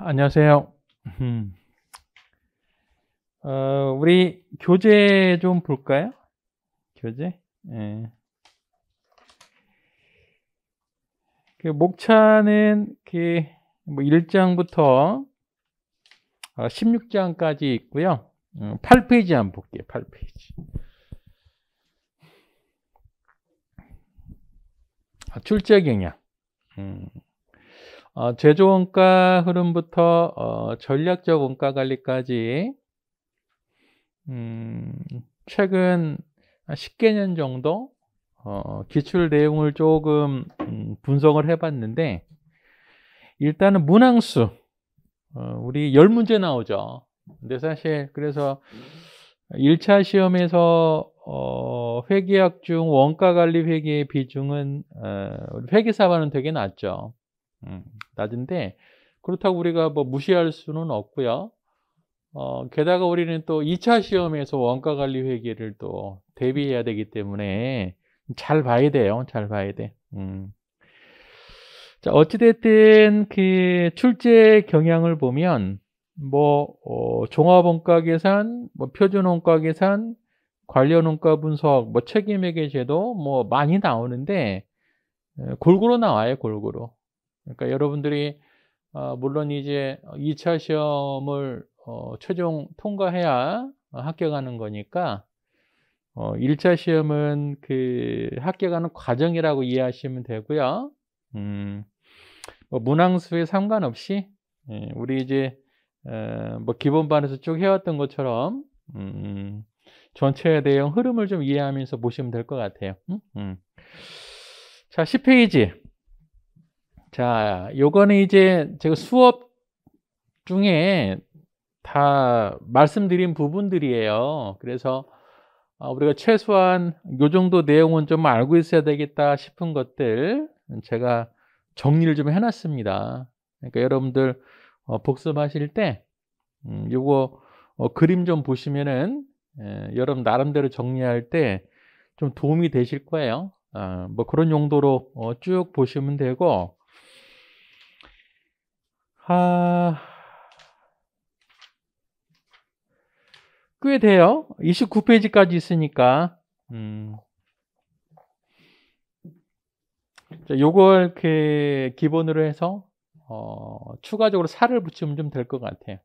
안녕하세요. 음. 우리 교재 좀 볼까요? 교재? 예. 그 목차는 뭐 1장부터 16장까지 있고요. 8페이지 한번 볼게요. 8페이지. 출제 경향. 제조 원가 흐름부터 전략적 원가 관리까지 최근 10개년 정도 기출 내용을 조금 분석을 해 봤는데, 일단은 문항수 우리 10문제 나오죠. 근데 사실 그래서 1차 시험에서 회계학 중 원가 관리 회계의 비중은 회계사반은 되게 낮죠. 낮은데, 그렇다고 우리가 뭐 무시할 수는 없고요. 게다가 우리는 또 2차 시험에서 원가 관리 회계를 또 대비해야 되기 때문에 잘 봐야 돼요. 잘 봐야 돼. 자, 어찌됐든 그 출제 경향을 보면 뭐 종합원가 계산, 뭐 표준원가 계산, 관련 원가 분석, 뭐 책임회계 제도 뭐 많이 나오는데 골고루 나와요. 골고루. 그러니까 여러분들이 물론 이제 2차 시험을 최종 통과해야 합격하는 거니까 1차 시험은 그 합격하는 과정이라고 이해하시면 되고요. 뭐 문항수에 상관없이 우리 이제 뭐 기본반에서 쭉 해왔던 것처럼 전체 내용 흐름을 좀 이해하면서 보시면 될 것 같아요. 자, 10페이지. 자, 요거는 이제 제가 수업 중에 다 말씀드린 부분들이에요. 그래서 우리가 최소한 요 정도 내용은 좀 알고 있어야 되겠다 싶은 것들 제가 정리를 좀 해놨습니다. 그러니까 여러분들 복습하실 때 요거 그림 좀 보시면은 여러분 나름대로 정리할 때 좀 도움이 되실 거예요. 뭐 그런 용도로 쭉 보시면 되고, 꽤 돼요. 29페이지까지 있으니까. 자, 요걸 기본으로 해서 추가적으로 살을 붙이면 좀 될 것 같아요.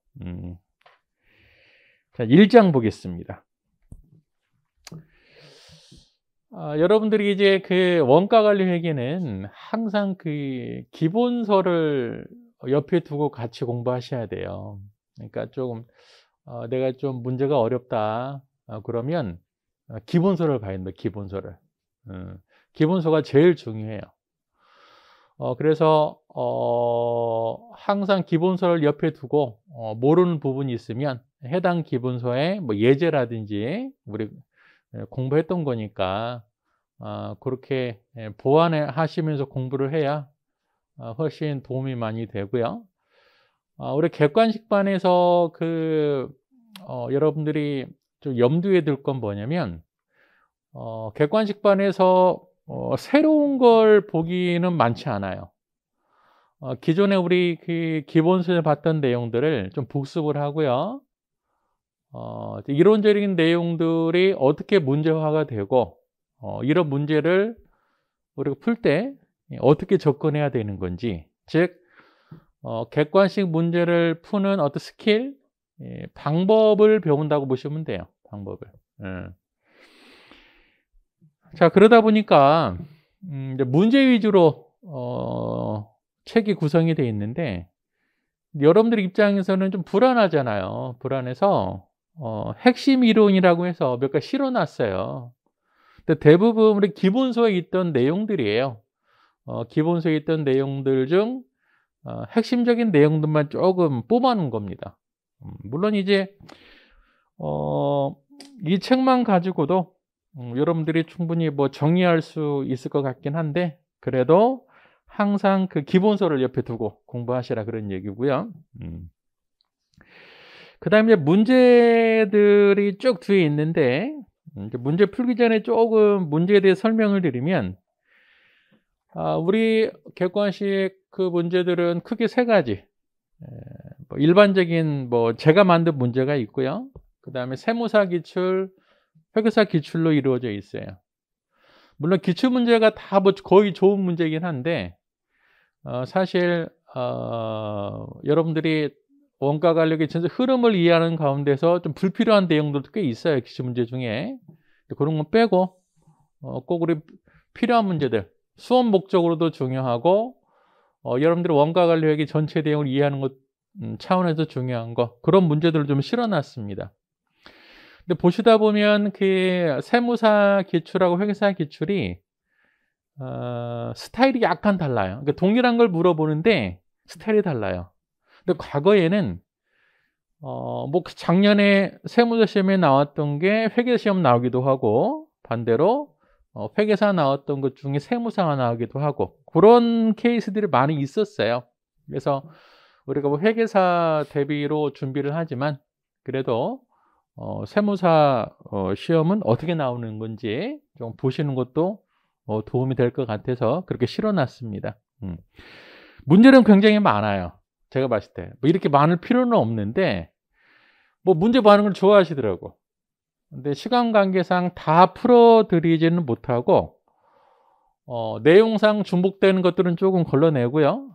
자, 1장 보겠습니다. 여러분들이 이제 그 원가 관리 회계는 항상 그 기본서를 옆에 두고 같이 공부하셔야 돼요. 그러니까 조금 내가 좀 문제가 어렵다 그러면 기본서를 봐야 된다. 기본서를. 기본서가 제일 중요해요. 그래서 항상 기본서를 옆에 두고 모르는 부분이 있으면 해당 기본서에 뭐 예제라든지 우리 공부했던 거니까 그렇게 보완하시면서 공부를 해야 훨씬 도움이 많이 되고요. 우리 객관식반에서 여러분들이 좀 염두에 둘 건 뭐냐면, 객관식반에서 새로운 걸 보기는 많지 않아요. 기존에 우리 그 기본서에 봤던 내용들을 좀 복습을 하고요. 이론적인 내용들이 어떻게 문제화가 되고 이런 문제를 우리가 풀 때 어떻게 접근해야 되는 건지, 즉 객관식 문제를 푸는 어떤 스킬, 방법을 배운다고 보시면 돼요. 방법을. 자, 그러다 보니까 이제 문제 위주로 책이 구성이 되어 있는데, 여러분들 입장에서는 좀 불안하잖아요. 불안해서 핵심 이론이라고 해서 몇 가지 실어놨어요. 근데 대부분 우리 기본서에 있던 내용들이에요. 기본서에 있던 내용들 중 핵심적인 내용들만 조금 뽑아놓은 겁니다. 물론 이제 이 책만 가지고도 여러분들이 충분히 뭐 정리할 수 있을 것 같긴 한데, 그래도 항상 그 기본서를 옆에 두고 공부하시라 그런 얘기고요. 그 다음에 문제들이 쭉 뒤에 있는데, 문제 풀기 전에 조금 문제에 대해 설명을 드리면, 우리 객관식 그 문제들은 크게 세 가지. 뭐 일반적인 제가 만든 문제가 있고요. 그 다음에 세무사 기출, 회계사 기출로 이루어져 있어요. 물론 기출 문제가 다 거의 좋은 문제이긴 한데, 사실, 여러분들이 원가 관력의 전체 흐름을 이해하는 가운데서 좀 불필요한 내용들도 꽤 있어요. 기출 문제 중에. 그런 건 빼고, 꼭 우리 필요한 문제들, 수업 목적으로도 중요하고, 여러분들이 원가 관력의 전체 내용을 이해하는 것 차원에서 중요한 거, 그런 문제들을 좀 실어놨습니다. 근데 보시다 보면 그 세무사 기출하고 회계사 기출이 스타일이 약간 달라요. 그러니까 동일한 걸 물어보는데 스타일이 달라요. 근데 과거에는 작년에 세무사 시험에 나왔던 게 회계사 시험 나오기도 하고, 반대로 회계사 나왔던 것 중에 세무사가 나오기도 하고, 그런 케이스들이 많이 있었어요. 그래서 우리가 회계사 대비로 준비를 하지만 그래도 세무사 시험은 어떻게 나오는 건지 좀 보시는 것도 도움이 될 것 같아서 그렇게 실어놨습니다. 문제는 굉장히 많아요. 제가 봤을 때 이렇게 많을 필요는 없는데 문제 많은 걸 좋아하시더라고. 근데 시간 관계상 다 풀어드리지는 못하고 내용상 중복되는 것들은 조금 걸러내고요.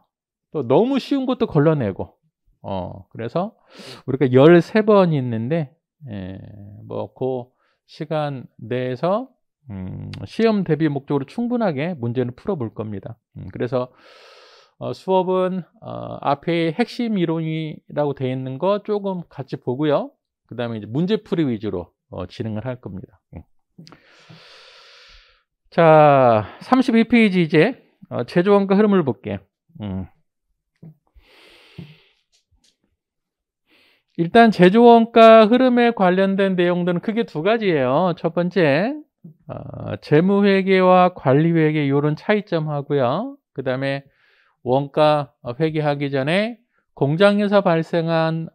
또 너무 쉬운 것도 걸러내고 그래서 우리가 13번 있는데 그 시간 내에서 시험 대비 목적으로 충분하게 문제는 풀어볼 겁니다. 그래서 수업은 앞에 핵심 이론이라고 되어 있는 거 조금 같이 보고요. 그 다음에 이제 문제풀이 위주로 진행을 할 겁니다. 자, 32페이지 이제 제조원가 흐름을 볼게요. 일단 제조원가 흐름에 관련된 내용들은 크게 두 가지예요. 첫 번째, 재무회계와 관리회계 이런 차이점 하고요. 그 다음에 원가 회계하기 전에 공장에서 발생한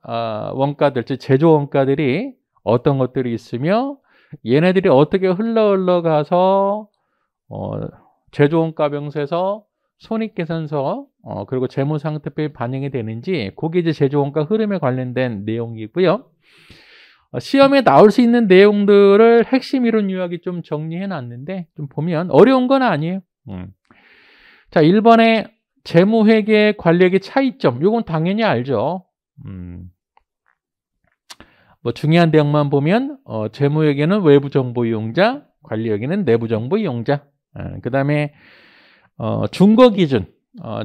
원가들, 즉 제조원가들이 어떤 것들이 있으며 얘네들이 어떻게 흘러가서 제조원가 병서에서 손익계산서 그리고 재무상태표에 반영이 되는지, 그게 이제 제조원가 흐름에 관련된 내용이고요. 시험에 나올 수 있는 내용들을 핵심 이론 요약이 좀 정리해 놨는데 좀 보면 어려운 건 아니에요. 자, 1번에 재무회계 관리회계 차이점, 이건 당연히 알죠. 중요한 내용만 보면 재무회계는 외부 정보 이용자, 관리회계는 내부 정보 이용자. 그 다음에 준거 기준,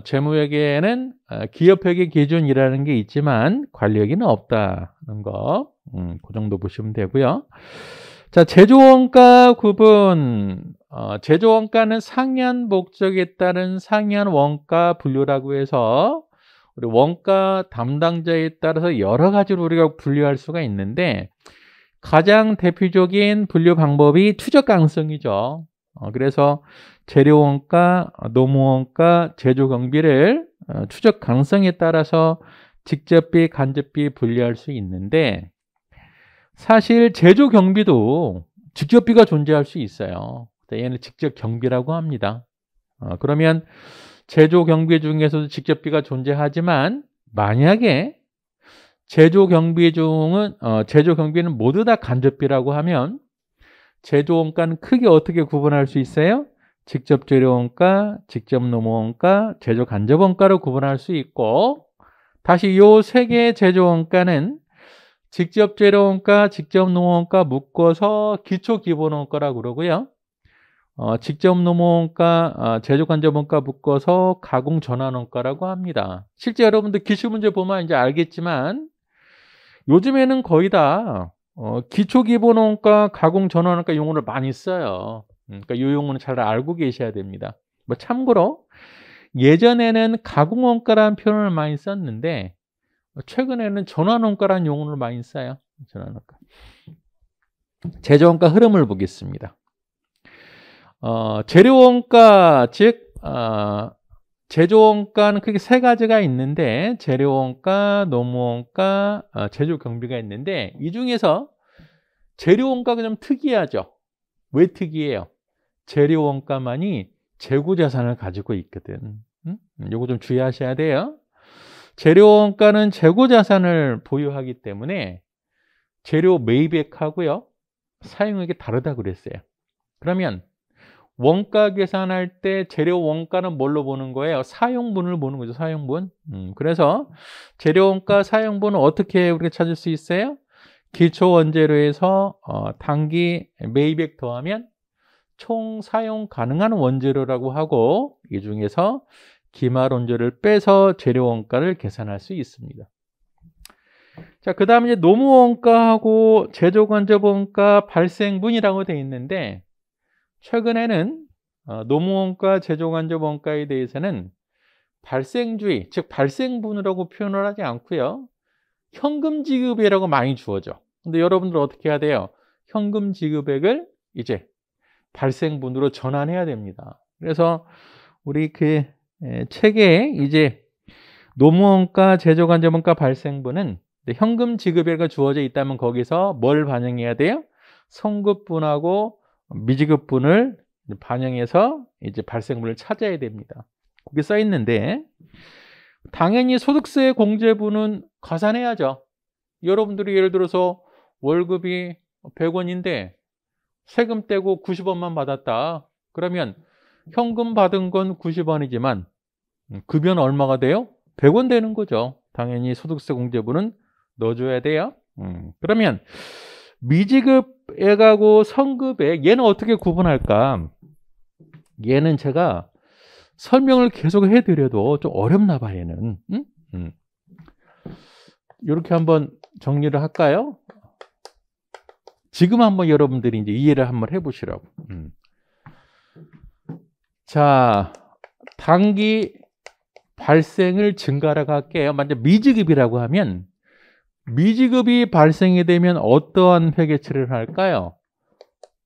재무회계에는 기업회계 기준이라는 게 있지만 관리회계는 없다는 거, 그 정도 보시면 되고요. 자, 제조원가 구분. 제조원가는 상이한 목적에 따른 상이한 원가 분류라고 해서 우리 원가 담당자에 따라서 여러 가지로 우리가 분류할 수가 있는데, 가장 대표적인 분류 방법이 투적 가능성이죠. 그래서 재료원가, 노무원가, 제조경비를 추적 가능성에 따라서 직접비, 간접비 분류할 수 있는데, 사실 제조경비도 직접비가 존재할 수 있어요. 얘는 직접경비라고 합니다. 그러면 제조경비 중에서도 직접비가 존재하지만, 만약에 제조경비는 모두 다 간접비라고 하면 제조원가는 크게 어떻게 구분할 수 있어요? 직접 재료원가, 직접 노무원가, 제조 간접원가로 구분할 수 있고, 다시 요 세 개의 제조원가는 직접 재료원가, 직접 노무원가 묶어서 기초기본원가라고 그러고요. 직접 노무원가, 제조 간접원가 묶어서 가공전환원가라고 합니다. 실제 여러분들 기출문제 보면 이제 알겠지만 요즘에는 거의 다 기초기본원가, 가공전환원가 용어를 많이 써요. 그러니까 이 용어는 잘 알고 계셔야 됩니다. 참고로 예전에는 가공원가라는 표현을 많이 썼는데 최근에는 전환원가라는 용어를 많이 써요. 전환원가. 제조원가 흐름을 보겠습니다. 재료원가, 즉 제조원가는 크게 세 가지가 있는데, 재료원가, 노무원가, 제조경비가 있는데, 이 중에서 재료원가가 좀 특이하죠. 왜 특이해요? 재료원가만이 재고자산을 가지고 있거든. 요거 좀 주의하셔야 돼요. 재료원가는 재고자산을 보유하기 때문에 재료 매입액하고요, 사용액이 다르다고 그랬어요. 그러면 원가 계산할 때 재료 원가는 뭘로 보는 거예요? 사용분을 보는 거죠. 사용분. 그래서 재료 원가 사용분은 어떻게 우리가 찾을 수 있어요? 기초 원재료에서 단기 매입액 더하면 총 사용 가능한 원재료라고 하고, 이 중에서 기말 원재료를 빼서 재료 원가를 계산할 수 있습니다. 자, 그 다음에 이제 노무 원가하고 제조 간접 원가 발생분이라고 되어 있는데, 최근에는 노무 원가, 제조 간접 원가에 대해서는 발생주의, 즉 발생분이라고 표현을 하지 않고요, 현금 지급이라고 많이 주어져. 근데 여러분들 어떻게 해야 돼요? 현금 지급액을 이제 발생분으로 전환해야 됩니다. 그래서 우리 그 책에 이제 노무 원가, 제조 간접 원가 발생분은 현금 지급액이 주어져 있다면 거기서 뭘 반영해야 돼요? 성급분하고 미지급분을 반영해서 이제 발생분을 찾아야 됩니다. 거기 써 있는데, 당연히 소득세 공제분은 가산해야죠. 여러분들이 예를 들어서 월급이 100원인데 세금 떼고 90원만 받았다. 그러면 현금 받은 건 90원이지만 급여는 얼마가 돼요? 100원 되는 거죠. 당연히 소득세 공제분은 넣어줘야 돼요. 그러면 미지급액하고 성급액, 얘는 어떻게 구분할까? 얘는 제가 설명을 계속 해드려도 좀 어렵나 봐, 얘는. 이렇게 한번 정리를 할까요? 지금 한번 여러분들이 이제 이해를 한번 해보시라고. 자, 단기 발생을 증가라고 할게요. 먼저 미지급이라고 하면, 미지급이 발생이 되면 어떠한 회계 처리를 할까요?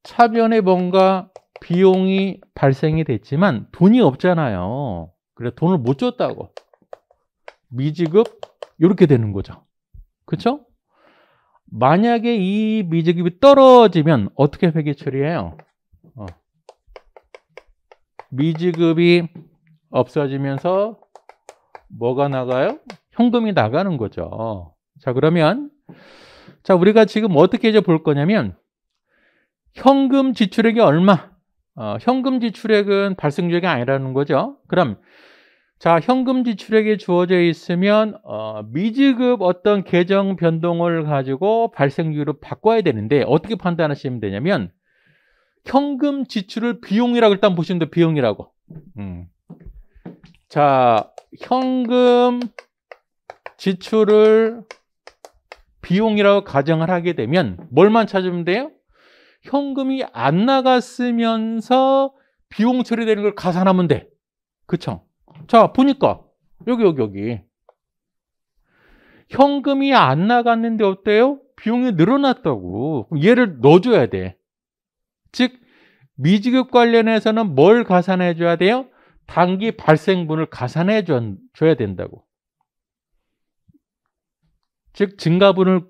차변에 뭔가 비용이 발생이 됐지만 돈이 없잖아요. 그래 돈을 못 줬다고. 미지급 이렇게 되는 거죠. 그렇죠? 만약에 이 미지급이 떨어지면 어떻게 회계 처리해요? 미지급이 없어지면서 뭐가 나가요? 현금이 나가는 거죠. 자, 그러면 자, 우리가 지금 어떻게 이제 볼 거냐면, 현금 지출액이 얼마? 현금 지출액은 발생주액이 아니라는 거죠. 그럼 자, 현금 지출액이 주어져 있으면 미지급 어떤 계정 변동을 가지고 발생주로 바꿔야 되는데, 어떻게 판단하시면 되냐면, 현금 지출을 비용이라고 일단 보시면 돼요. 비용이라고. 자, 현금 지출을 비용이라고 가정을 하게 되면 뭘만 찾으면 돼요? 현금이 안 나갔으면서 비용 처리되는 걸 가산하면 돼. 그쵸? 자, 보니까 여기 현금이 안 나갔는데 어때요? 비용이 늘어났다고. 그럼 얘를 넣어줘야 돼. 즉 미지급 관련해서는 뭘 가산해 줘야 돼요? 단기 발생분을 가산해 줘야 된다고. 즉 증가분을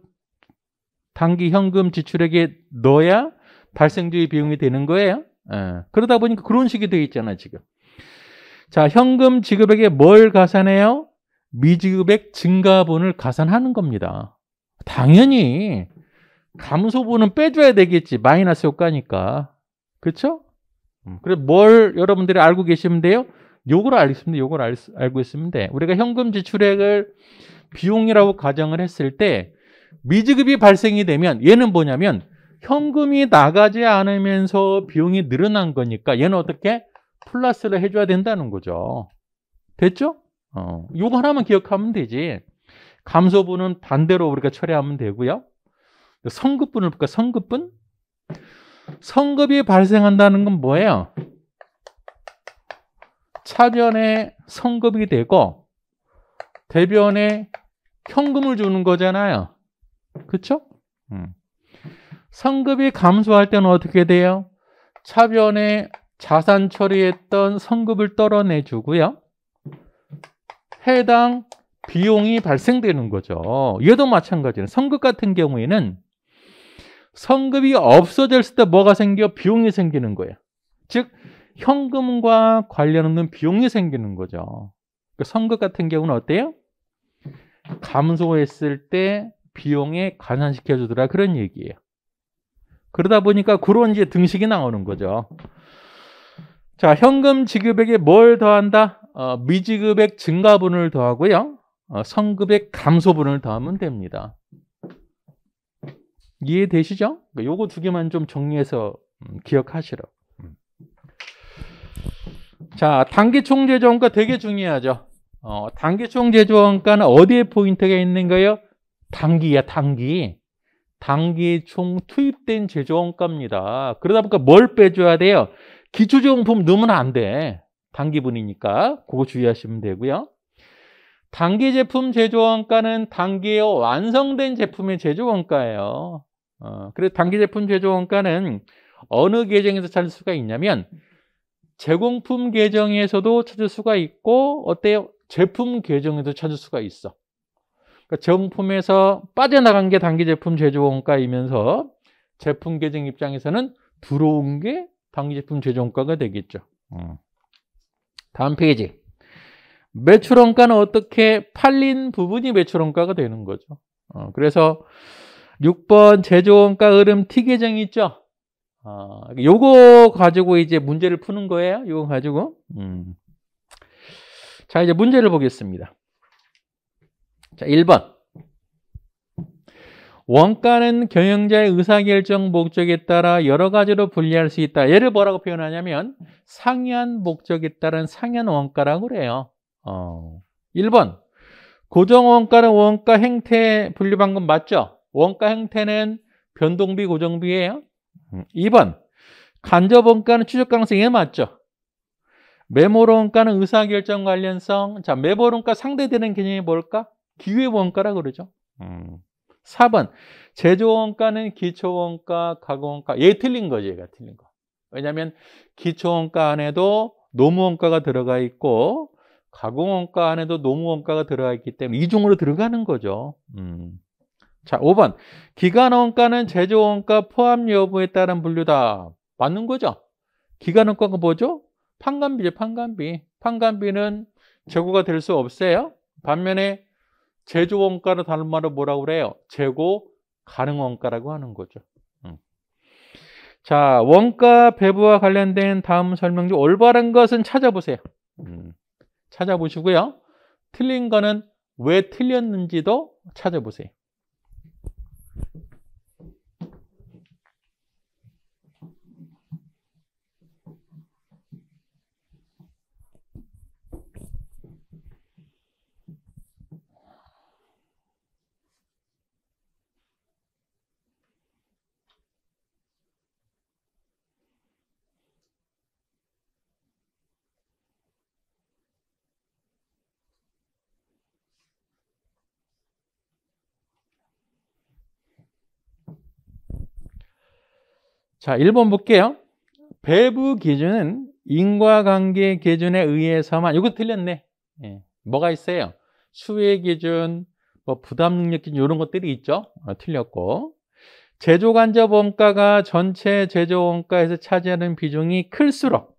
단기 현금 지출액에 넣어야 발생주의 비용이 되는 거예요. 그러다 보니까 그런 식이 되어 있잖아요, 지금. 자, 현금 지급액에 뭘 가산해요? 미지급액 증가분을 가산하는 겁니다. 당연히 감소분은 빼줘야 되겠지. 마이너스 효과니까. 그렇죠? 그래서 뭘 여러분들이 알고 계시면 돼요? 요걸 알고 있으면 돼. 우리가 현금 지출액을 비용이라고 가정을 했을 때 미지급이 발생이 되면 얘는 뭐냐면 현금이 나가지 않으면서 비용이 늘어난 거니까 얘는 어떻게? 플러스를 해줘야 된다는 거죠. 됐죠? 요거 하나만 기억하면 되지. 감소분은 반대로 우리가 처리하면 되고요. 성급분을 볼까? 성급분? 성급이 발생한다는 건 뭐예요? 차변에 성급이 되고 대변에 현금을 주는 거잖아요. 그렇죠? 성급이 감소할 때는 어떻게 돼요? 차변에 자산 처리했던 성급을 떨어내 주고요. 해당 비용이 발생되는 거죠. 얘도 마찬가지예요. 성급 같은 경우에는 성급이 없어졌을 때 뭐가 생겨? 비용이 생기는 거예요. 즉 현금과 관련 없는 비용이 생기는 거죠. 성급 같은 경우는 어때요? 감소했을 때 비용에 감안시켜 주더라 그런 얘기예요. 그러다 보니까 그런 이제 등식이 나오는 거죠. 자, 현금 지급액에 뭘 더한다? 미지급액 증가분을 더하고요. 선급액 감소분을 더하면 됩니다. 이해되시죠? 요거 두 개만 좀 정리해서 기억하시라. 자, 단기총재조원가 되게 중요하죠. 단기총재조원가는 어디에 포인트가 있는 거예요? 단기야, 단기. 단기 총 투입된 제조원가입니다. 그러다 보니까 뭘 빼줘야 돼요? 기초제공품 넣으면 안 돼. 단기분이니까 그거 주의하시면 되고요. 단기 제품 제조원가는 단기에 완성된 제품의 제조원가예요. 그래서 단기 제품 제조원가는 어느 계정에서 찾을 수가 있냐면 제공품 계정에서도 찾을 수가 있고 어때요? 제품 계정에도 찾을 수가 있어. 그러니까 제공품에서 빠져나간 게 단기 제품 제조원가이면서 제품 계정 입장에서는 들어온 게 단기 제품 제조원가가 되겠죠. 다음 페이지. 매출원가는 어떻게 팔린 부분이 매출원가가 되는 거죠. 그래서 6번 제조원가 흐름 T 계정이 있죠. 요거 가지고 이제 문제를 푸는 거예요. 요거 가지고. 자, 이제 문제를 보겠습니다. 자, 1번. 원가는 경영자의 의사결정 목적에 따라 여러 가지로 분리할 수 있다. 얘를 뭐라고 표현하냐면 상이한 목적에 따른 상이한 원가라고 그래요. 1번. 고정원가는 원가 행태 분류 방법 맞죠? 원가 행태는 변동비, 고정비예요. 2번. 간접원가는 추적 가능성이 맞죠? 매몰원가는 의사결정 관련성. 자, 매몰원가 상대되는 개념이 뭘까? 기회원가라고 그러죠. 4번. 제조원가는 기초원가, 가공원가. 얘 틀린 거지, 얘가 틀린 거. 왜냐하면 기초원가 안에도 노무원가가 들어가 있고 가공원가 안에도 노무원가가 들어가 있기 때문에 이중으로 들어가는 거죠. 자, 5번. 기간원가는 제조원가 포함 여부에 따른 분류다. 맞는 거죠? 기간원가가 뭐죠? 판관비죠, 판관비. 판관비는 재고가 될 수 없어요. 반면에 제조원가로 다른 말로 뭐라고 그래요? 재고 가능원가라고 하는 거죠. 자, 원가 배부와 관련된 다음 설명 중 올바른 것은 찾아보세요. 찾아보시고요. 틀린 거는 왜 틀렸는지도 찾아보세요. 자, 1번 볼게요. 배부 기준은 인과관계 기준에 의해서만, 이거 틀렸네. 예. 뭐가 있어요? 수혜 기준, 뭐 부담 능력 기준 이런 것들이 있죠. 틀렸고. 제조간접 원가가 전체 제조 원가에서 차지하는 비중이 클수록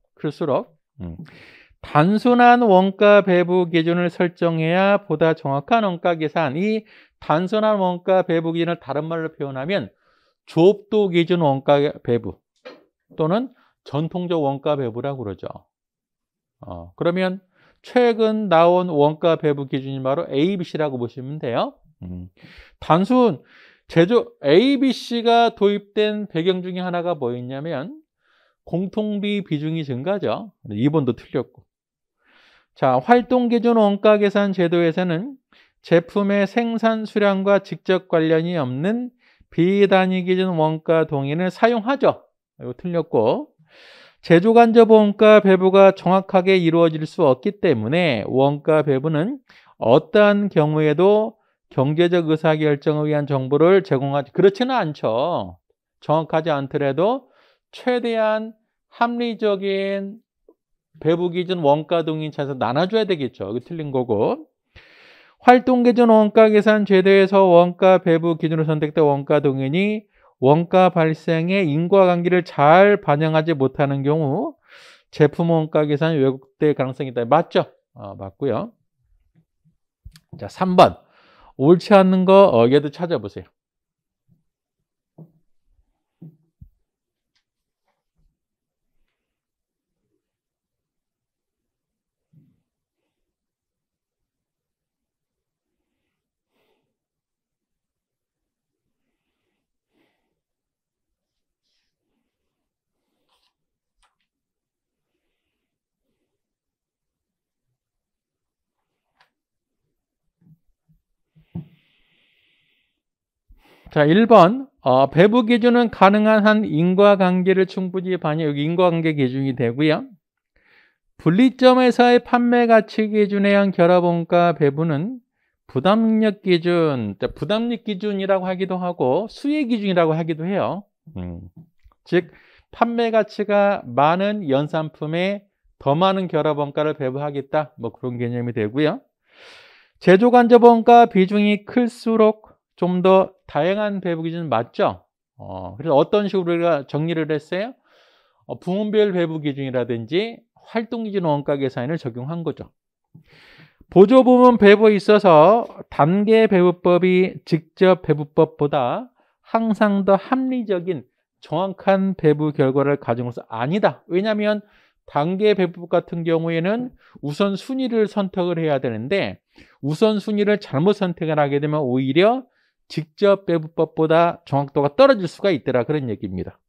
단순한 원가 배부 기준을 설정해야 보다 정확한 원가 계산. 이 단순한 원가 배부 기준을 다른 말로 표현하면 조업도 기준 원가 배부 또는 전통적 원가 배부라고 그러죠. 그러면 최근 나온 원가 배부 기준이 바로 ABC라고 보시면 돼요. 단순 제조 ABC가 도입된 배경 중에 하나가 뭐였냐면 공통비 비중이 증가죠. 2번도 틀렸고. 자, 활동 기준 원가 계산 제도에서는 제품의 생산 수량과 직접 관련이 없는 비단위 기준 원가 동인을 사용하죠. 이거 틀렸고. 제조 간접 원가 배부가 정확하게 이루어질 수 없기 때문에 원가 배부는 어떠한 경우에도 경제적 의사결정을 위한 정보를 제공하지 그렇지는 않죠. 정확하지 않더라도 최대한 합리적인 배부 기준 원가 동인 차에서 나눠줘야 되겠죠. 이거 틀린 거고. 활동 기준 원가 계산 제도에서 원가 배부 기준으로 선택된 원가 동인이 원가 발생의 인과관계를 잘 반영하지 못하는 경우 제품 원가 계산이 왜곡될 가능성이 있다. 맞죠? 맞고요. 자, 3번. 옳지 않는 거 얘도 찾아보세요. 자, 1번. 배부 기준은 가능한 한 인과관계를 충분히 반영, 여기 인과관계 기준이 되고요. 분리점에서의 판매 가치 기준에 의한 결합원가 배부는 부담력 기준, 부담력 기준이라고 하기도 하고 수혜 기준이라고 하기도 해요. 즉 판매 가치가 많은 연산품에 더 많은 결합원가를 배부하겠다, 뭐 그런 개념이 되고요. 제조간접원가 비중이 클수록 좀 더 다양한 배부 기준 맞죠? 그래서 어떤 식으로 우리가 정리를 했어요? 부문별 배부 기준이라든지 활동 기준 원가 계산을 적용한 거죠. 보조부문 배부에 있어서 단계 배부법이 직접 배부법보다 항상 더 합리적인 정확한 배부 결과를 가져오면서 아니다. 왜냐하면 단계 배부법 같은 경우에는 우선순위를 선택을 해야 되는데 우선순위를 잘못 선택을 하게 되면 오히려 직접 배부법보다 정확도가 떨어질 수가 있더라, 그런 얘기입니다.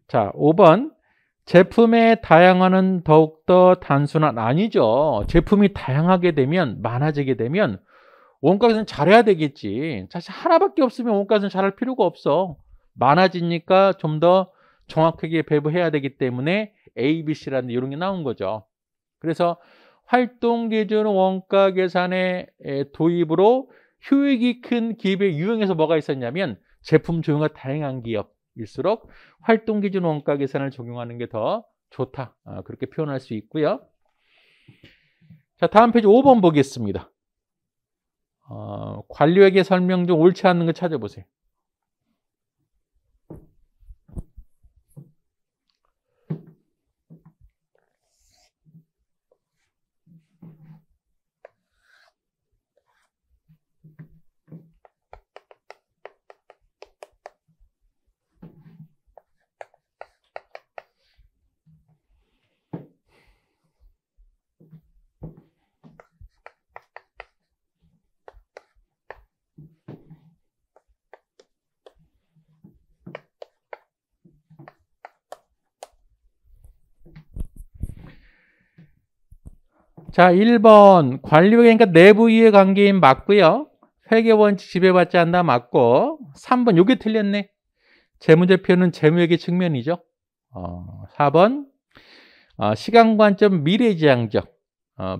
자, 5번. 제품의 다양화는 더욱더 단순한, 아니죠. 제품이 다양하게 되면, 많아지게 되면 원가 계산 잘해야 되겠지. 사실 하나밖에 없으면 원가 계산 잘할 필요가 없어. 많아지니까 좀 더 정확하게 배부해야 되기 때문에 A, B, C라는 이런 게 나온 거죠. 그래서 활동 기준 원가 계산의 도입으로 효익이 큰 기업의 유형에서 뭐가 있었냐면 제품 조형과 다양한 기업일수록 활동 기준 원가 계산을 적용하는 게 더 좋다, 그렇게 표현할 수 있고요. 자, 다음 페이지 5번 보겠습니다. 관료에게 설명 중 옳지 않는 거 찾아보세요. 자, 1번 관료에게, 그러니까 내부 이해 관계인 맞고요. 회계 원칙 지배받지 않나 맞고. 3번 요게 틀렸네. 재무제표는 재무회계 측면이죠. 4번 시간 관점 미래지향적.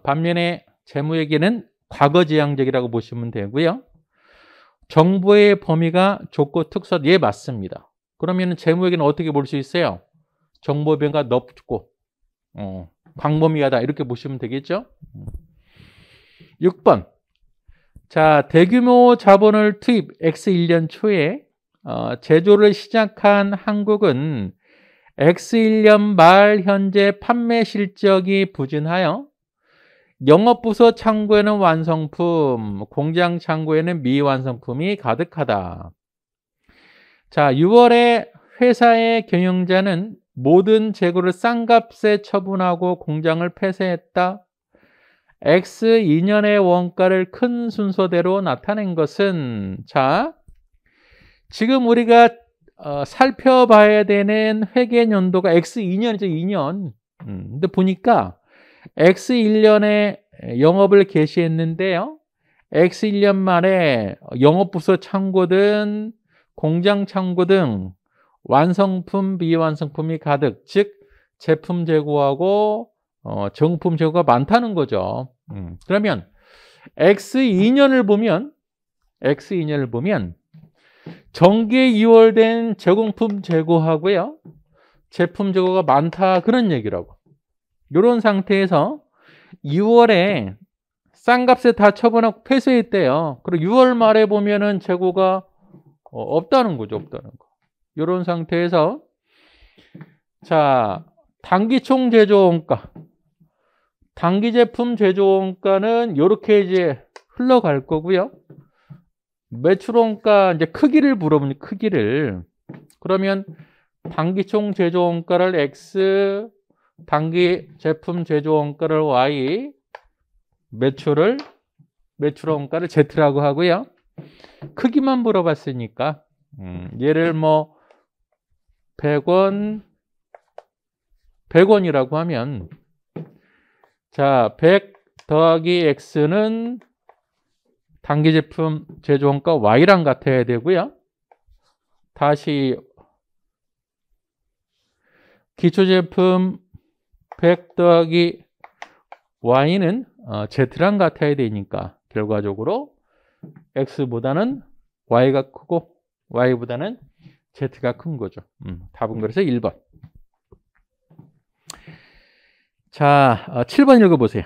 반면에 재무회계는 과거지향적이라고 보시면 되고요. 정보의 범위가 좁고 특수, 예, 맞습니다. 그러면 재무회계는 어떻게 볼 수 있어요? 정보 범위가 넓고 광범위하다, 이렇게 보시면 되겠죠. 6번. 자, 대규모 자본을 투입 X 1년 초에 제조를 시작한 한국은 X 1년 말 현재 판매 실적이 부진하여 영업부서 창고에는 완성품, 공장 창고에는 미완성품이 가득하다. 자, 6월에 회사의 경영자는 모든 재고를 싼 값에 처분하고 공장을 폐쇄했다. X 2년의 원가를 큰 순서대로 나타낸 것은, 자, 지금 우리가 살펴봐야 되는 회계 연도가 X 2년이죠, 2년. 근데 보니까 X 1년에 영업을 개시했는데요. X 1년 만에 영업부서 창고 등 공장 창고 등 완성품, 비완성품이 가득, 즉 제품 재고하고 정품 재고가 많다는 거죠. 그러면 X 2년을 보면 정기에 2월 된 제공품 재고하고요, 제품 재고가 많다, 그런 얘기라고. 이런 상태에서 6월에 싼 값에 다 처분하고 폐쇄했대요. 그리고 6월 말에 보면은 재고가 없다는 거죠. 없다는 거. 이런 상태에서, 자, 단기총 제조원가, 단기 제품 제조원가는 이렇게 이제 흘러갈 거고요. 매출원가 이제 크기를 물어보니 크기를. 그러면 단기총 제조원가를 X, 단기 제품 제조원가를 Y, 매출원가를 Z라고 하고요. 크기만 물어봤으니까 얘를 뭐 100원이라고 하면 자, 100 더하기 X는 단기 제품 제조원가 Y랑 같아야 되고요. 다시 기초 제품 100 더하기 Y는 Z랑 같아야 되니까 결과적으로 X보다는 Y가 크고 Y보다는 Z가 큰 거죠. 답은 그래서 1번. 자, 7번 읽어보세요.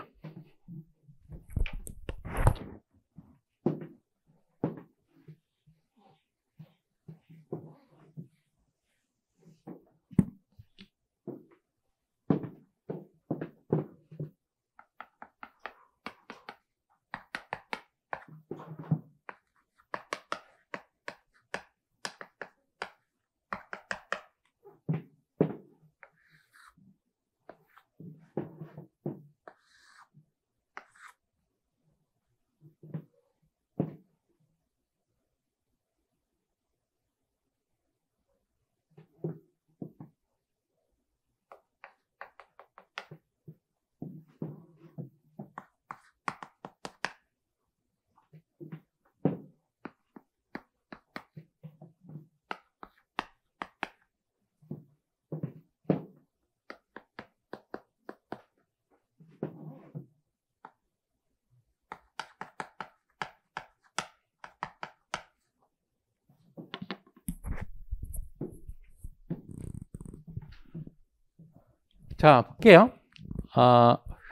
자, 볼게요.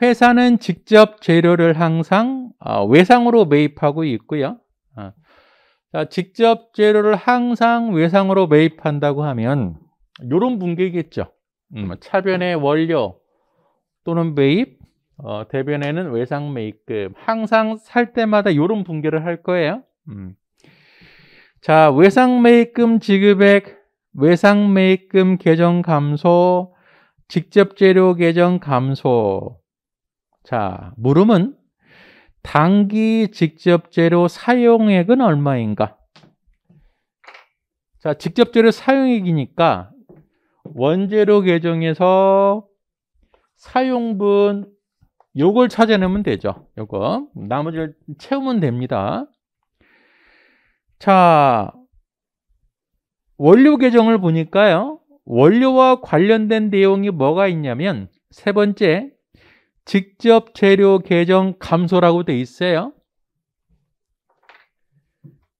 회사는 직접 재료를 항상 외상으로 매입하고 있고요. 자, 직접 재료를 항상 외상으로 매입한다고 하면 이런 분계겠죠. 차변의 원료 또는 매입, 대변에는 외상 매입금. 항상 살 때마다 이런 분계를 할 거예요. 자, 외상 매입금 지급액, 외상 매입금 계정 감소, 직접 재료 계정 감소. 자, 물음은 단기 직접 재료 사용액은 얼마인가? 자, 직접 재료 사용액이니까 원재료 계정에서 사용분 요걸 찾아내면 되죠. 요거 나머지를 채우면 됩니다. 자, 원료 계정을 보니까요. 원료와 관련된 내용이 뭐가 있냐면 세 번째 직접 재료 계정 감소라고 돼 있어요.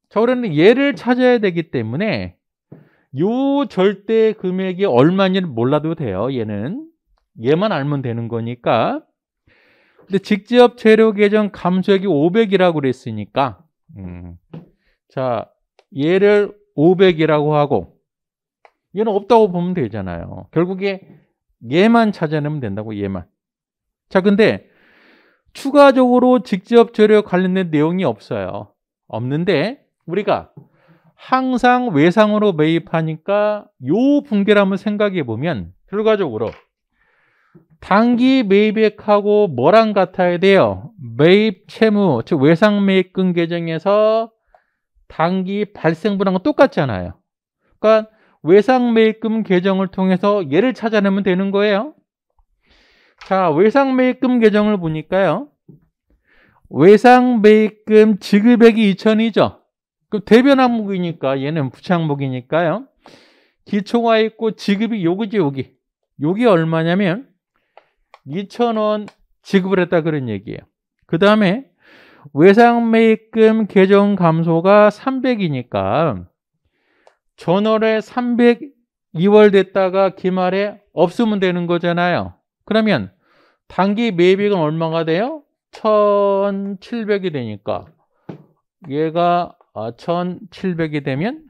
자, 그러면 얘를 찾아야 되기 때문에 요 절대 금액이 얼마인지는 몰라도 돼요. 얘만 알면 되는 거니까. 근데 직접 재료 계정 감소액이 500이라고 그랬으니까 자, 얘를 500이라고 하고 얘는 없다고 보면 되잖아요. 결국에 얘만 찾아내면 된다고, 얘만. 자, 근데 추가적으로 직접 재료 관련된 내용이 없어요. 없는데 우리가 항상 외상으로 매입하니까 요 분계를 한번 생각해 보면 결과적으로 단기 매입액하고 뭐랑 같아야 돼요? 매입 채무, 즉 외상 매입금 계정에서 단기 발생분하고 똑같잖아요. 그러니까 외상 매입금 계정을 통해서 얘를 찾아내면 되는 거예요. 자, 외상 매입금 계정을 보니까요. 외상 매입금 지급액이 2,000이죠. 그럼 대변 항목이니까 얘는 부채 항목이니까요. 기초가 있고 지급이 요거지, 여기. 요게 얼마냐면 2,000원 지급을 했다 그런 얘기예요. 그 다음에 외상 매입금 계정 감소가 300이니까 전월에 302월 됐다가 기말에 없으면 되는 거잖아요. 그러면 단기 매입액은 얼마가 돼요? 1,700이 되니까 얘가 1,700이 되면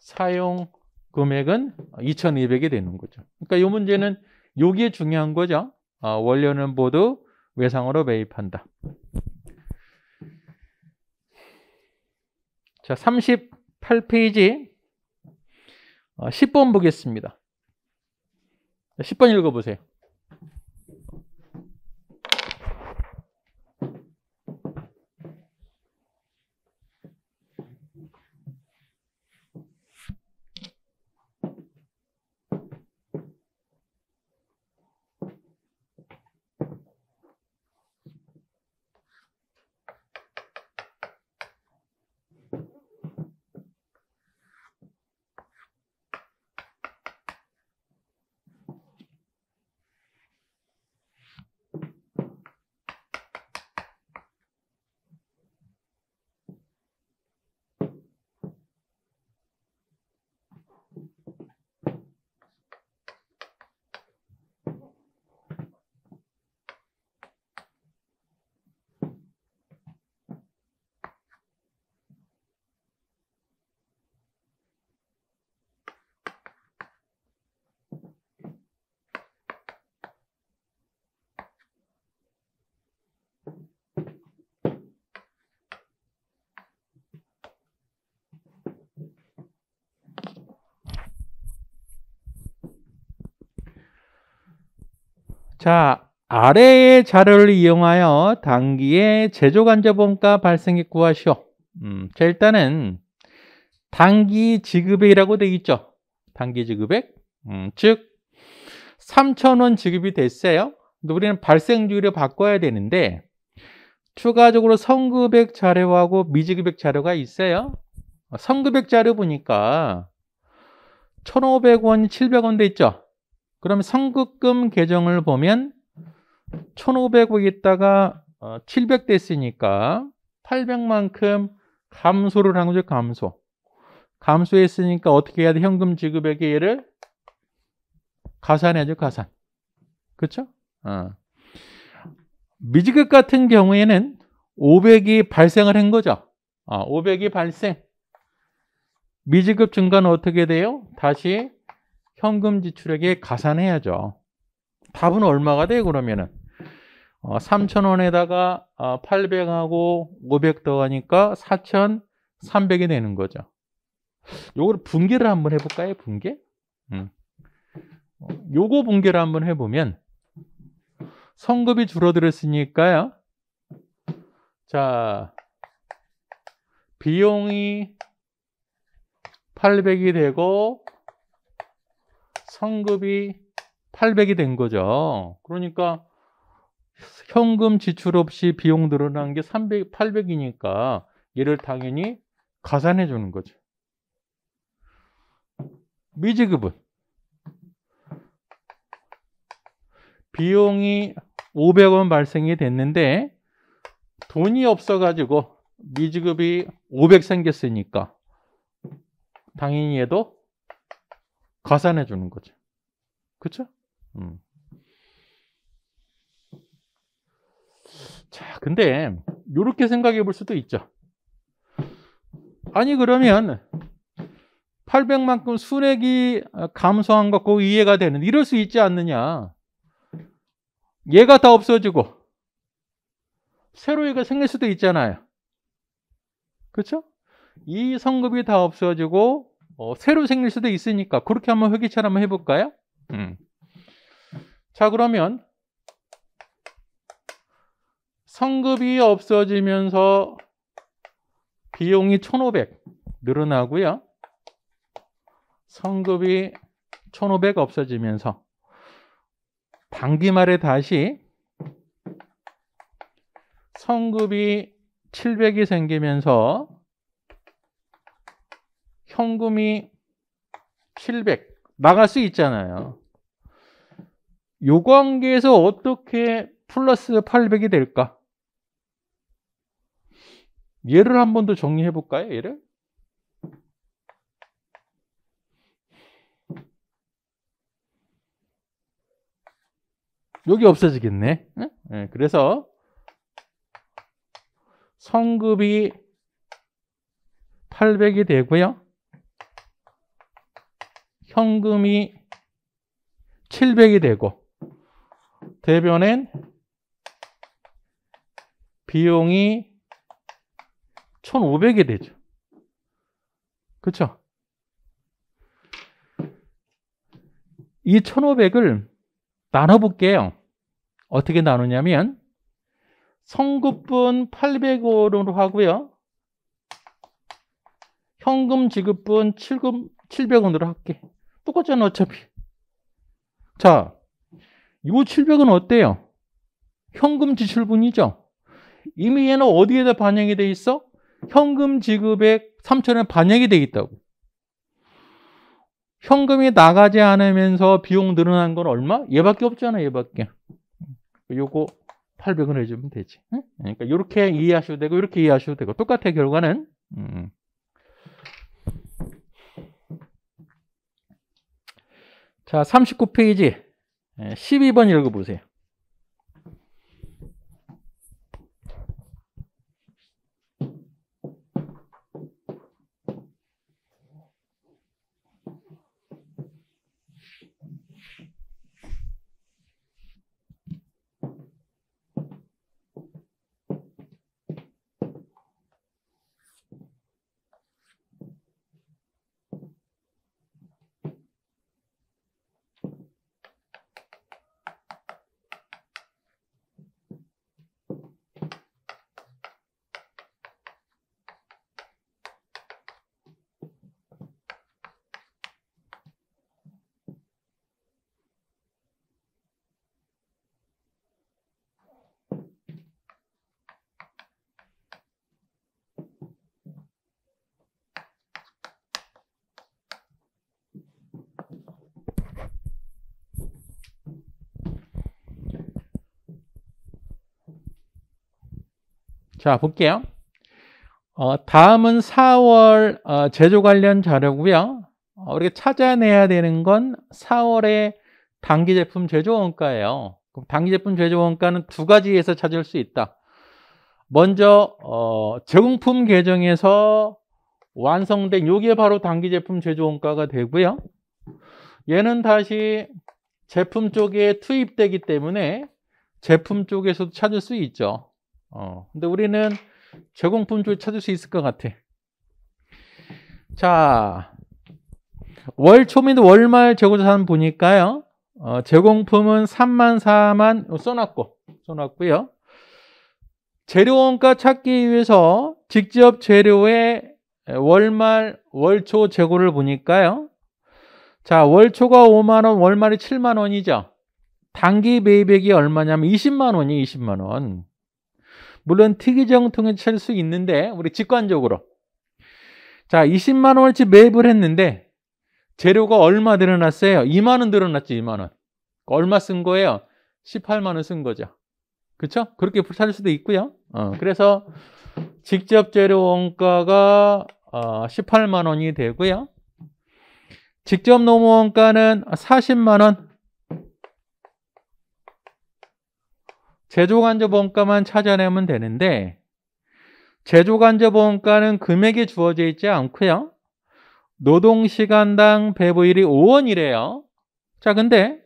사용 금액은 2,200이 되는 거죠. 그러니까 이 문제는 요게 중요한 거죠. 원료는 모두 외상으로 매입한다. 자, 38페이지 10번 보겠습니다. 10번 읽어보세요. 자, 아래의 자료를 이용하여 단기의 제조간접원가 발생액 구하시오. 자, 일단은 단기 지급액이라고 되어 있죠. 단기 지급액. 즉 3,000원 지급이 됐어요. 근데 우리는 발생주의를 바꿔야 되는데 추가적으로 선급액 자료하고 미지급액 자료가 있어요. 선급액 자료 보니까 1,500원이 700원 돼 있죠. 그러면 선급금 계정을 보면 1,500원 있다가 700 됐으니까 800만큼 감소를 한 거죠. 감소했으니까 어떻게 해야 돼? 현금 지급액에 얘를 가산해야죠. 가산. 그렇죠? 미지급 같은 경우에는 500이 발생을 한 거죠. 500이 발생. 미지급 증가는 어떻게 돼요? 다시 현금 지출액에 가산해야죠. 답은 얼마가 돼요? 그러면은 3,000원에다가 800하고 500 더하니까 4,300이 되는 거죠. 요걸 분계를 한번 해볼까요? 분계? 요거 분계를 한번 해보면 선급이 줄어들었으니까요. 자, 비용이 800이 되고 선급이 800이 된 거죠. 그러니까 현금 지출 없이 비용 늘어난 게 800이니까 얘를 당연히 가산해 주는 거죠. 미지급은 비용이 500원 발생이 됐는데 돈이 없어가지고 미지급이 500 생겼으니까 당연히 얘도 가산해 주는 거죠. 그렇죠? 자, 근데 이렇게 생각해 볼 수도 있죠. 아니 그러면 800만큼 순액이 감소한 것고 이해가 되는 이럴 수 있지 않느냐. 얘가 다 없어지고 새로 얘가 생길 수도 있잖아요. 그렇죠? 이 성급이 다 없어지고 새로 생길 수도 있으니까 그렇게 한번 회계처럼 한번 해볼까요? 자, 그러면 성급이 없어지면서 비용이 1,500 늘어나고요. 성급이 1,500 없어지면서 반기말에 다시 성급이 700이 생기면서 현금이 700 나갈 수 있잖아요. 요 관계에서 어떻게 플러스 800이 될까? 얘를 한 번 더 정리해 볼까요? 얘를 여기 없어지겠네. 네, 그래서 성급이 800이 되고요. 현금이 700이 되고 대변엔 비용이 1,500이 되죠. 그쵸? 이 1,500을 나눠볼게요. 어떻게 나누냐면 성급분 800원으로 하고요. 현금 지급분 700원으로 할게. 똑같잖아 어차피. 자, 이 700은 어때요? 현금 지출분이죠. 이미 얘는 어디에다 반영이 돼 있어? 현금 지급액 3,000원 반영이 돼 있다고. 현금이 나가지 않으면서 비용 늘어난 건 얼마? 얘밖에 없잖아, 얘밖에. 요거 800원 해주면 되지. 그러니까 이렇게 이해하셔도 되고 이렇게 이해하셔도 되고 똑같아 결과는. 자, 39페이지 12번 읽어보세요. 자, 볼게요. 다음은 4월 제조 관련 자료고요. 우리가 찾아내야 되는 건 4월의 단기 제품 제조 원가예요. 그럼 단기 제품 제조 원가는 두 가지에서 찾을 수 있다. 먼저 제공품 계정에서 완성된 요게 바로 단기 제품 제조 원가가 되고요. 얘는 다시 제품 쪽에 투입되기 때문에 제품 쪽에서도 찾을 수 있죠. 근데 우리는 제공품 쪽에 찾을 수 있을 것 같아. 자, 월 초 및 월말 재고자산 보니까요. 제공품은 3만, 4만 써놨고요. 재료원가 찾기 위해서 직접 재료의 월말, 월초 재고를 보니까요. 자, 월초가 5만 원, 월말이 7만 원이죠. 단기 매입액이 얼마냐면 20만 원이 20만 원. 물론 특이정 통해 찾을 수 있는데 우리 직관적으로 자 20만 원어치 매입을 했는데 재료가 얼마 늘어났어요? 2만 원 늘어났지. 2만 원. 얼마 쓴 거예요? 18만 원 쓴 거죠. 그렇죠? 그렇게 찾을 수도 있고요. 그래서 직접 재료 원가가 18만 원이 되고요. 직접 노무 원가는 40만 원. 제조간접 원가만 찾아내면 되는데 제조간접 원가는 금액이 주어져 있지 않고요. 노동시간당 배부율이 5원이래요. 자, 근데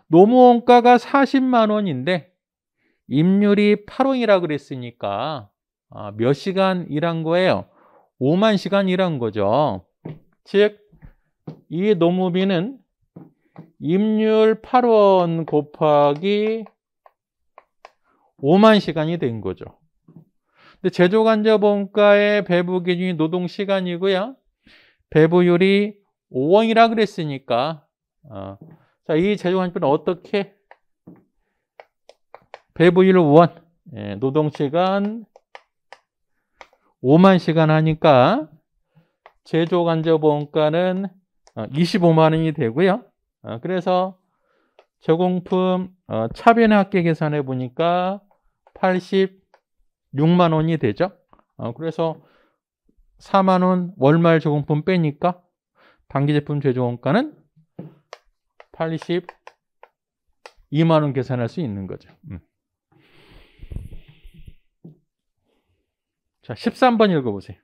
노무원가가 40만 원인데 임률이 8원이라고 그랬으니까 몇 시간 일한 거예요? 5만 시간 일한 거죠. 즉, 이 노무비는 임률 8원 곱하기 5만 시간이 된 거죠. 근데 제조간접 원가의 배부 기준이 노동시간이고요. 배부율이 5원이라 그랬으니까 자, 이 제조간접은 어떻게 배부율 5원 노동시간 5만 시간 하니까 제조간접 원가는 25만 원이 되고요. 그래서 제공품 차변 합계 계산해 보니까 86만 원이 되죠. 그래서 4만 원 월말 제공품 빼니까 단기 제품 제조 원가는 82만 원 계산할 수 있는 거죠. 자, 13번 읽어보세요.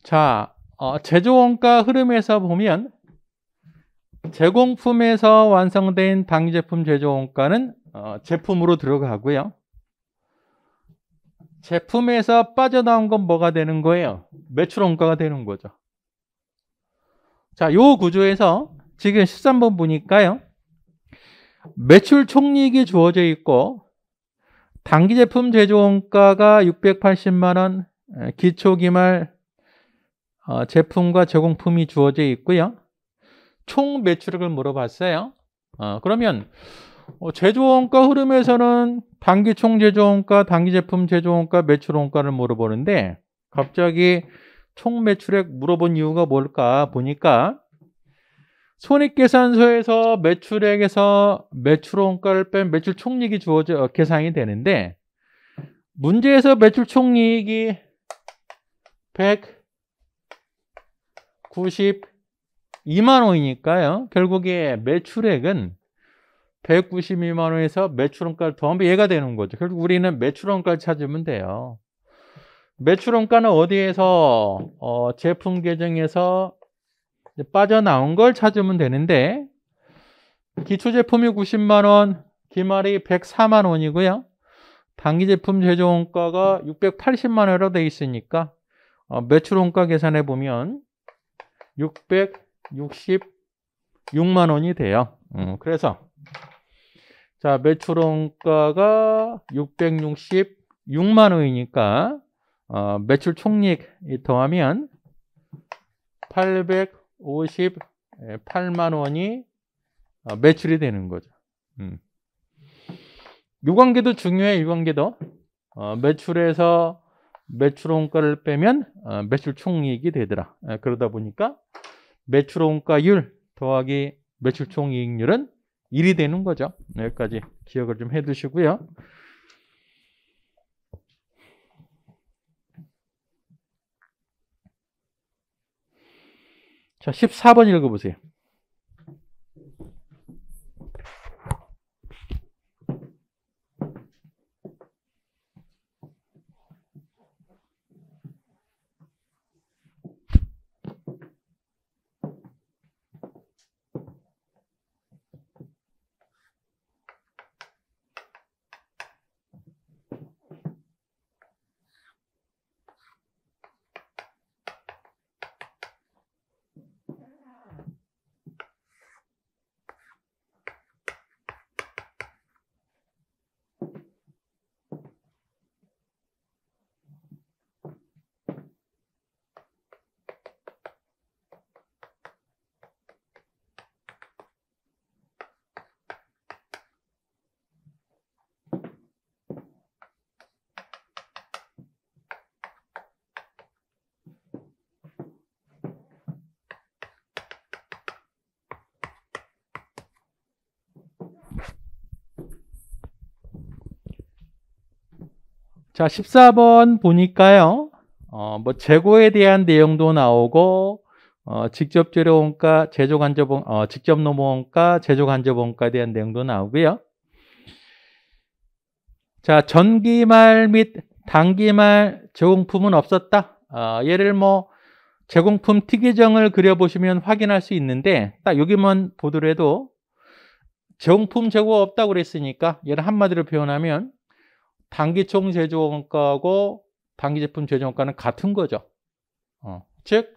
자, 제조원가 흐름에서 보면 제공품에서 완성된 당기제품 제조원가는 제품으로 들어가고요. 제품에서 빠져나온 건 뭐가 되는 거예요? 매출원가가 되는 거죠. 자, 요 구조에서 지금 13번 보니까요. 매출 총이익이 주어져 있고 당기제품 제조원가가 680만 원, 기초기말 제품과 제공품이 주어져 있고요. 총 매출액을 물어봤어요. 그러면 제조원가 흐름에서는 당기총 제조원가, 당기제품 제조원가, 매출원가를 물어보는데 갑자기 총 매출액 물어본 이유가 뭘까 보니까 손익계산서에서 매출액에서 매출원가를 뺀 매출총이익이 주어져 계산이 되는데 문제에서 매출총이익이 192만 원이니까요. 결국에 매출액은 192만 원에서 매출원가를 더하면 얘가 되는 거죠. 결국 우리는 매출원가를 찾으면 돼요. 매출원가는 어디에서 제품 계정에서 빠져나온 걸 찾으면 되는데 기초제품이 90만 원, 기말이 104만 원이고요. 당기제품 제조원가가 680만 원으로 되어 있으니까 매출원가 계산해 보면 666만 원이 돼요. 그래서 자, 매출원가가 666만 원이니까 매출 총이익 더하면 858만 원이 매출이 되는 거죠. 이 관계도 중요해요. 이 관계도 매출에서 매출원가를 빼면 매출 총이익이 되더라. 그러다 보니까 매출원가율 더하기 매출 총이익률은 1이 되는 거죠. 여기까지 기억을 좀 해두시고요. 자, 14번 읽어보세요. 자, 14번 보니까요. 뭐 재고에 대한 내용도 나오고 직접 재료원가, 직접 노무원가, 제조간접원가에 대한 내용도 나오고요. 자, 전기말 및 단기말 제공품은 없었다. 얘를 뭐 제공품 특이정을 그려보시면 확인할 수 있는데 딱 여기만 보더라도 제공품 재고가 없다고 그랬으니까 얘를 한마디로 표현하면 당기총 제조원가하고 당기제품 제조원가는 같은 거죠. 즉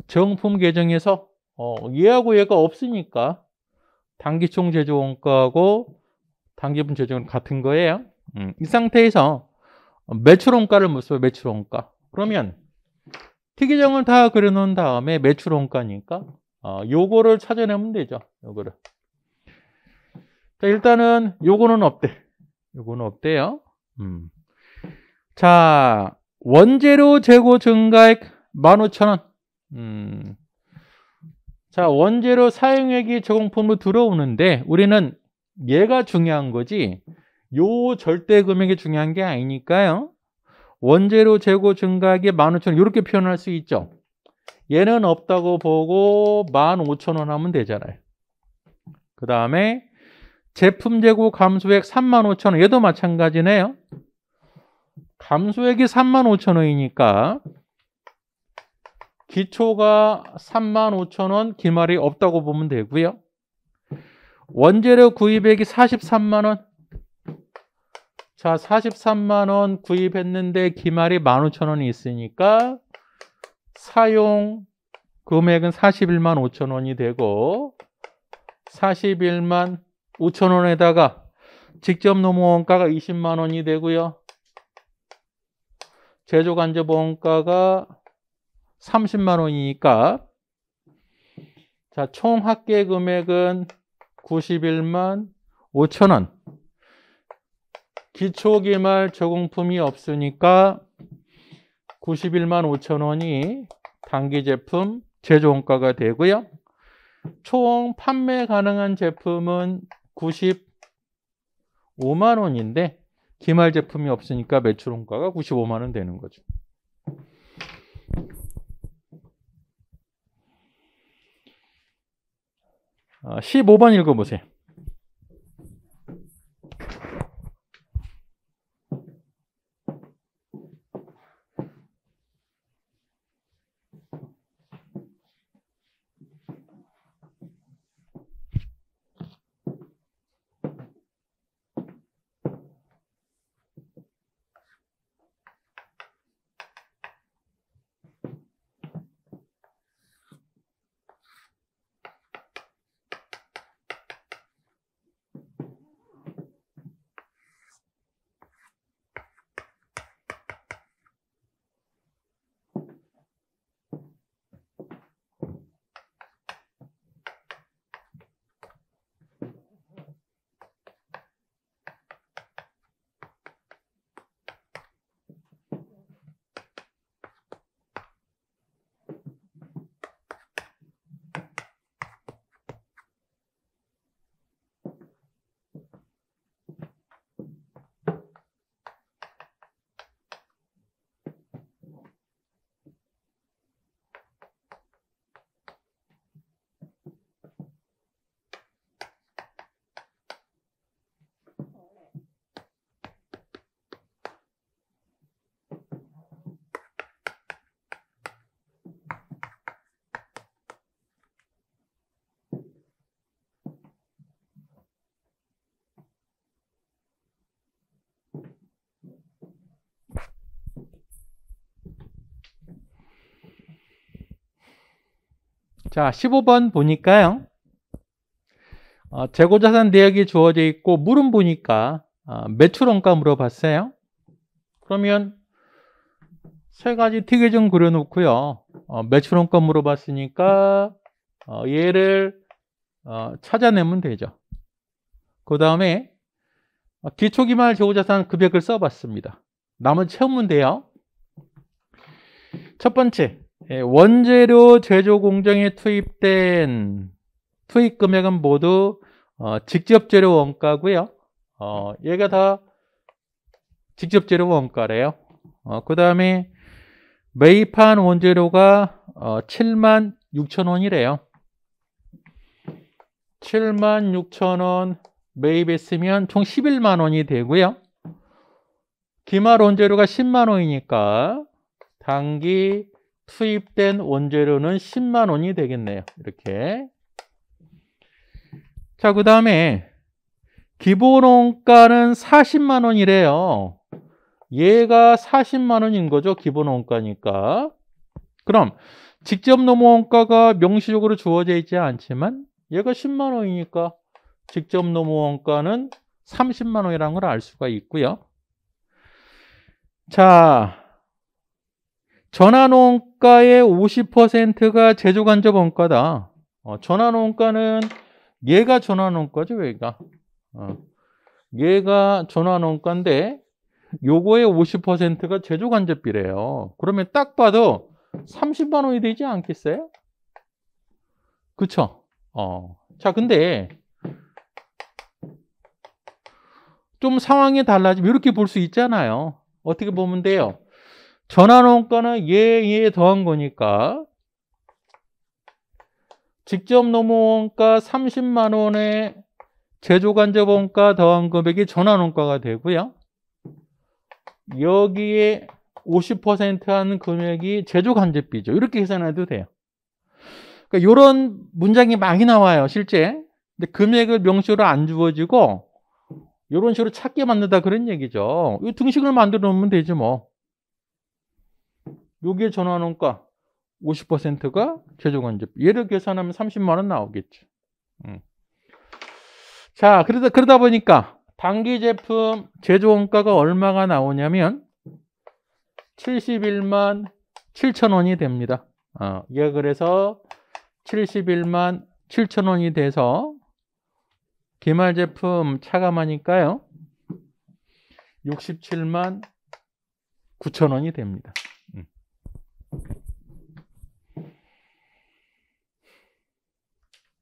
제공품 계정에서 얘하고 얘가 없으니까 당기총 제조원가하고 당기제품 제조원가는 같은 거예요. 이 상태에서 매출원가를 묻어요. 매출원가. 그러면 특이정을 다 그려놓은 다음에 매출원가니까 요거를 찾아내면 되죠. 요거를. 자, 일단은 요거는 없대. 요거는 없대요. 자, 원재료 재고 증가액 15,000원. 자, 원재료 사용액이 제공품으로 들어오는데 우리는 얘가 중요한 거지 요 절대 금액이 중요한 게 아니니까요. 원재료 재고 증가액이 15,000원 이렇게 표현할 수 있죠. 얘는 없다고 보고 15,000원 하면 되잖아요. 그 다음에 제품 재고 감소액 35,000원 얘도 마찬가지네요. 감소액이 35,000원이니까 기초가 35,000원, 기말이 없다고 보면 되고요. 원재료 구입액이 43만 원. 자, 43만 원 구입했는데 기말이 15,000원이 있으니까 사용 금액은 41만 5천 원이 되고 41만 5천 원에다가 직접 노무 원가가 20만 원이 되고요. 제조 간접 원가가 30만 원이니까 자, 총 합계 금액은 91만 5천 원. 기초기말 저공품이 없으니까 91만 5천 원이 단기 제품 제조 원가가 되고요. 총 판매 가능한 제품은 95만 원인데 기말 제품이 없으니까 매출 원가가 95만 원 되는 거죠. 아, 15번 읽어보세요. 자, 15번 보니까요. 재고자산 내역이 주어져 있고 물은 보니까 매출 원가 물어봤어요. 그러면 세 가지 티계 좀 그려놓고요. 매출 원가 물어봤으니까 얘를 찾아내면 되죠. 그 다음에 기초기말 재고자산 금액을 써봤습니다. 남은 채우면 돼요. 첫 번째, 원재료 제조 공정에 투입된 투입 금액은 모두 직접 재료 원가고요. 얘가 다 직접 재료 원가래요. 그 다음에 매입한 원재료가 7만 6천 원이래요. 7만 6천 원 매입했으면 총 11만 원이 되고요. 기말 원재료가 10만 원이니까 단기 투입된 원재료는 10만 원이 되겠네요. 이렇게. 자, 그 다음에 기본 원가는 40만 원이래요. 얘가 40만 원인 거죠. 기본 원가니까. 그럼 직접 노무 원가가 명시적으로 주어져 있지 않지만 얘가 10만 원이니까 직접 노무 원가는 30만 원이라는 걸 알 수가 있고요. 자, 전환 원가의 50%가 제조 간접 원가다. 전환 원가는 얘가 전환 원가죠, 얘가. 얘가 전환 원가인데 요거의 50%가 제조 간접비래요. 그러면 딱 봐도 30만 원이 되지 않겠어요? 그쵸? 자, 근데 좀 상황이 달라지면 이렇게 볼 수 있잖아요. 어떻게 보면 돼요? 전환 원가는 얘 더한 거니까 직접 노무 원가 30만 원에 제조 간접 원가 더한 금액이 전환 원가가 되고요. 여기에 50%한 금액이 제조간접비죠. 이렇게 계산해도 돼요. 그러니까 이런 문장이 많이 나와요, 실제. 근데 금액을 명시로 안 주어지고 이런 식으로 찾게 만든다 그런 얘기죠. 이 등식을 만들어 놓으면 되지 뭐. 여기에 전환원가 50%가 제조간접비. 얘를 계산하면 30만 원 나오겠죠. 자, 그러다 보니까 단기 제품 제조원가가 얼마가 나오냐면 71만 7천 원이 됩니다. 얘가 그래서 71만 7천 원이 돼서 기말 제품 차감하니까요 67만 9천 원이 됩니다.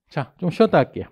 자, 좀 쉬었다 할게요.